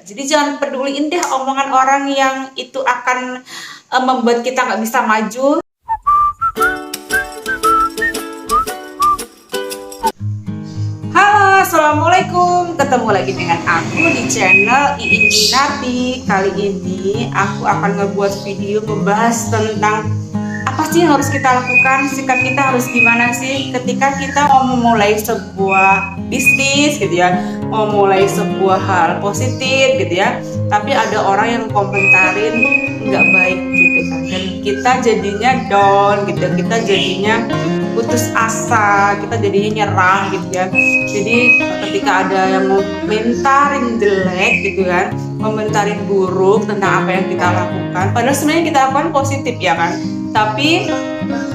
Jadi jangan peduliin deh omongan orang yang itu akan membuat kita nggak bisa maju. Halo, assalamualaikum. Ketemu lagi dengan aku di channel Iin Ginarti. Kali ini aku akan ngebuat video membahas tentang apa sih yang harus kita lakukan, sikap kita harus gimana sih ketika kita mau memulai sebuah bisnis gitu ya, mau mulai sebuah hal positif gitu ya, tapi ada orang yang komentarin nggak baik gitu kan, dan kita jadinya down gitu, kita jadinya putus asa, kita jadinya nyerah gitu ya. Jadi ketika ada yang komentarin jelek gitu kan, komentarin buruk tentang apa yang kita lakukan, padahal sebenarnya kita lakukan positif ya kan, tapi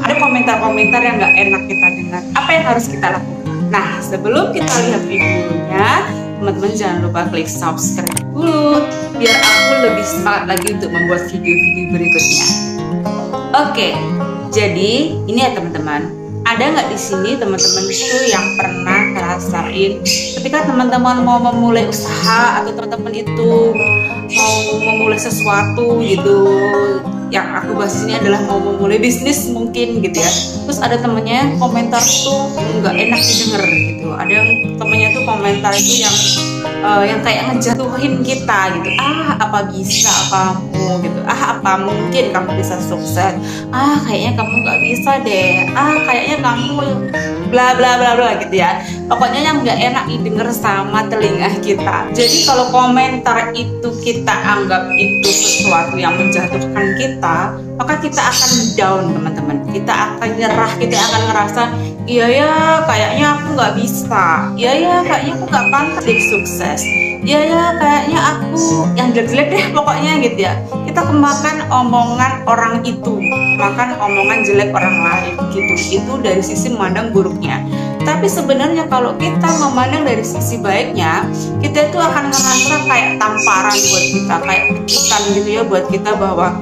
ada komentar-komentar yang nggak enak kita dengar. Apa yang harus kita lakukan? Nah, sebelum kita lihat videonya, teman-teman jangan lupa klik subscribe dulu biar aku lebih semangat lagi untuk membuat video-video berikutnya. Oke, jadi ini ya teman-teman. Ada nggak di sini teman-teman itu yang pernah ngerasain ketika teman-teman mau memulai usaha atau teman-teman itu mau memulai sesuatu gitu, yang aku bahas ini adalah mau memulai bisnis mungkin gitu ya, terus ada temennya komentar tuh nggak enak didengar gitu, ada yang temennya tuh komentar itu yang kayak ngejatuhin kita gitu, apa bisa kamu gitu, apa mungkin kamu bisa sukses, kayaknya kamu nggak bisa deh, kayaknya kamu bla bla bla bla gitu ya, pokoknya yang nggak enak didengar sama telinga kita. Jadi kalau komentar itu kita anggap itu sesuatu yang menjatuhkan kita, maka kita akan down teman-teman, kita akan nyerah, kita akan ngerasa iya ya kayaknya aku nggak bisa, iya ya kayaknya aku nggak pantas jadi sukses, iya ya kayaknya aku yang jelek-jelek deh pokoknya gitu ya. Kita kemakan omongan orang itu, makan omongan jelek orang lain gitu, itu dari sisi memandang buruknya. Tapi sebenarnya kalau kita memandang dari sisi baiknya, kita itu akan ngerasa kayak tamparan buat kita, kayak bisikan gitu ya buat kita bahwa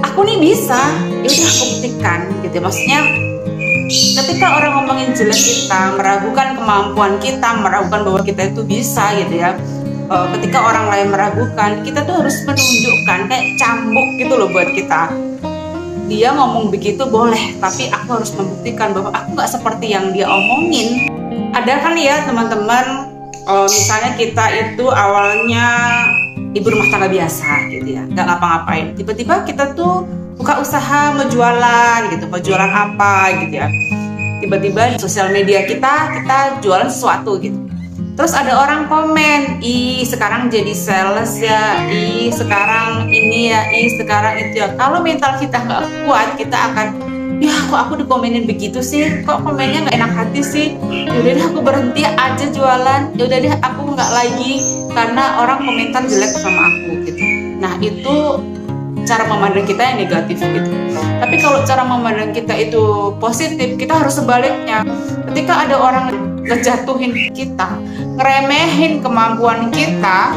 aku nih bisa, yaudah aku buktikan gitu ya. Maksudnya ketika orang ngomongin jelek kita, meragukan kemampuan kita, meragukan bahwa kita itu bisa gitu ya, ketika orang lain meragukan, kita tuh harus menunjukkan kayak cambuk gitu loh buat kita. Dia ngomong begitu boleh, tapi aku harus membuktikan bahwa aku nggak seperti yang dia omongin. Ada kan ya teman-teman, misalnya kita itu awalnya ibu rumah tangga biasa gitu ya, nggak ngapa-ngapain, tiba-tiba kita tuh buka usaha mau jualan gitu, mau jualan apa gitu ya, tiba-tiba di sosial media kita jualan sesuatu gitu. Terus ada orang komen, sekarang jadi sales ya, sekarang ini ya, sekarang itu ya. Kalau mental kita nggak kuat, kita akan, ya kok aku dikomenin begitu sih, kok komennya nggak enak hati sih, yaudah deh aku berhenti aja jualan, yaudah deh aku nggak lagi karena orang komentar jelek sama aku gitu. Nah itu cara memandang kita yang negatif gitu. Tapi kalau cara memandang kita itu positif, kita harus sebaliknya. Ketika ada orang ngejatuhin kita, ngeremehin kemampuan kita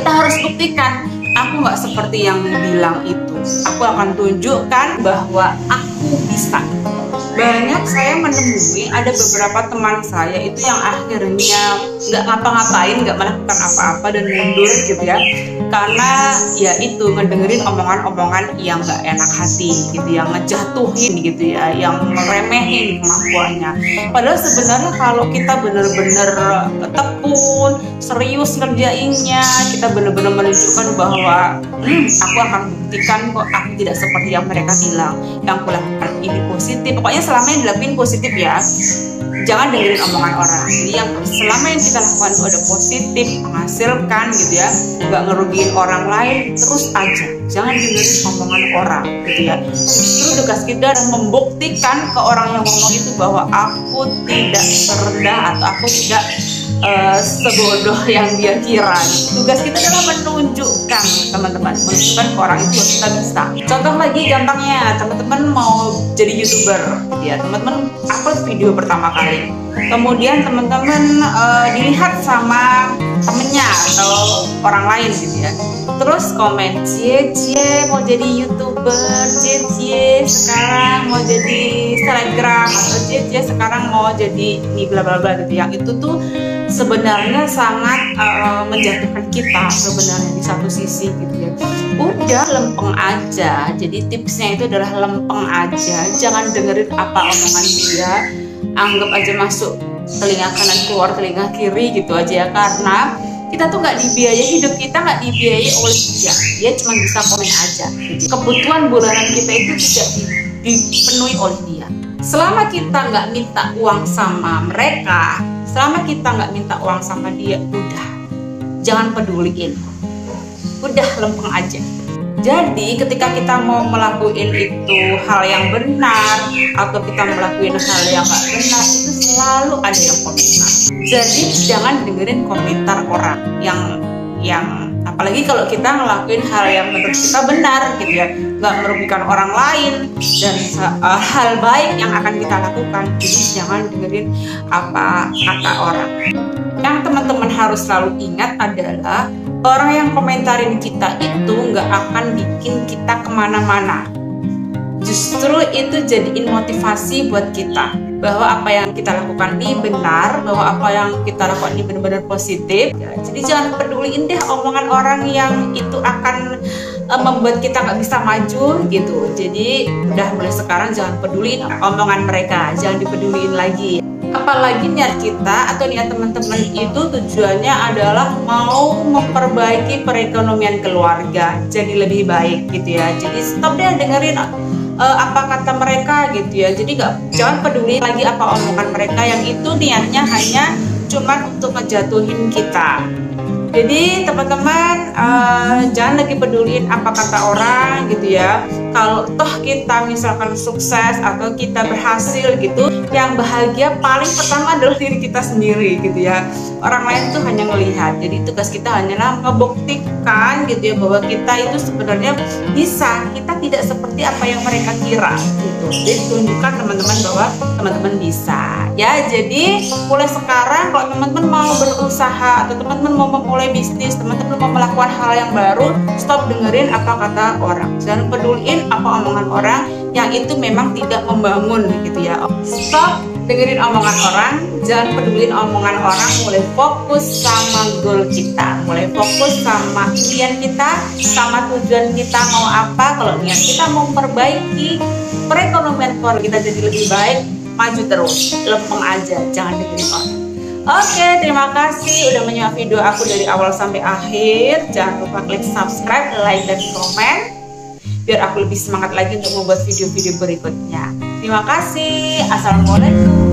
harus buktikan, aku nggak seperti yang bilang itu. Aku akan tunjukkan bahwa aku bisa. Banyak saya menemui ada beberapa teman saya itu yang akhirnya nggak ngapa-ngapain, nggak melakukan apa-apa dan mundur gitu ya, karena ya itu ngedengerin omongan-omongan yang nggak enak hati gitu, yang ngejatuhin gitu ya, yang meremehin kemampuannya. Padahal sebenarnya kalau kita bener-bener tekun, serius ngerjainnya, kita bener-bener menunjukkan bahwa aku akan buktikan kok aku tidak seperti yang mereka bilang, yang aku lakukan ini positif. Pokoknya selama yang dilakuin positif ya, jangan dengerin omongan orang. Jadi yang selama yang kita lakukan itu ada positif, menghasilkan gitu ya, nggak ngerugiin orang lain, terus aja jangan dengerin omongan orang gitu ya. Justru tugas kita adalah membuktikan ke orang yang ngomong itu bahwa aku tidak serendah atau aku tidak sebodoh yang dia kira. Tugas kita adalah menunjukkan teman-teman, menunjukkan ke orang itu bahwa kita bisa. Contoh lagi gampangnya, teman-teman mau jadi YouTuber ya, teman-teman upload video pertama kali, kemudian teman-teman dilihat sama temennya atau orang lain gitu ya, terus komen, cie mau jadi YouTuber, cie sekarang mau jadi selebgram, atau cie sekarang mau jadi ini bla bla bla gitu. Yang itu tuh sebenarnya sangat menjatuhkan kita sebenarnya di satu sisi gitu ya. Udah lempeng aja. Jadi tipsnya itu adalah lempeng aja, jangan dengerin apa omongan dia, anggap aja masuk telinga kanan keluar telinga kiri gitu aja ya, karena kita tuh nggak dibiayai, hidup kita nggak dibiayai oleh dia cuma bisa komen aja. Jadi, kebutuhan bulanan kita itu tidak dipenuhi oleh dia. Selama kita nggak minta uang sama mereka, selama kita nggak minta uang sama dia, udah jangan peduliin, udah lempeng aja. Jadi ketika kita mau melakukan itu hal yang benar atau kita melakukan hal yang nggak benar, itu selalu ada yang komentar. Jadi jangan dengerin komentar orang yang apalagi kalau kita ngelakuin hal yang menurut kita benar gitu ya, nggak merugikan orang lain dan hal baik yang akan kita lakukan. Jadi jangan dengerin apa kata orang. Yang teman-teman harus selalu ingat adalah orang yang komentarin kita itu nggak akan bikin kita kemana-mana. Justru itu jadiin motivasi buat kita bahwa apa yang kita lakukan ini benar, bahwa apa yang kita lakukan ini benar-benar positif. Ya, jadi jangan peduliin deh omongan orang yang itu akan membuat kita nggak bisa maju gitu. Jadi udah mulai sekarang jangan peduliin omongan mereka, jangan dipeduliin lagi. Apalagi niat kita atau niat teman-teman itu tujuannya adalah mau memperbaiki perekonomian keluarga jadi lebih baik gitu ya. Jadi stop deh dengerin apa kata mereka gitu ya. Jadi jangan peduli lagi apa omongan mereka yang itu niatnya hanya cuma untuk ngejatuhin kita. Jadi teman-teman jangan lagi peduliin apa kata orang gitu ya. Kalau toh kita misalkan sukses atau kita berhasil gitu, yang bahagia paling pertama adalah diri kita sendiri gitu ya. Orang lain tuh hanya melihat. Jadi tugas kita hanyalah membuktikan gitu ya bahwa kita itu sebenarnya bisa. Kita tidak seperti apa yang mereka kira gitu. Jadi tunjukkan teman-teman bahwa teman-teman bisa. Ya, jadi mulai sekarang kalau teman-teman mau berusaha atau teman-teman mau memulai bisnis, teman-teman mau melakukan hal yang baru, stop dengerin apa kata orang. Jangan peduliin apa omongan orang yang itu memang tidak membangun gitu ya. Stop dengerin omongan orang, jangan pedulin omongan orang, mulai fokus sama goal kita, mulai fokus sama impian kita, sama tujuan kita mau apa. Kalau niat kita mau memperbaiki perekonomian keluarga kita jadi lebih baik, maju terus, lempeng aja, jangan dengerin orang. Oke, terima kasih udah menyimak video aku dari awal sampai akhir. Jangan lupa klik subscribe, like, dan komen biar aku lebih semangat lagi untuk membuat video-video berikutnya. Terima kasih. Assalamualaikum.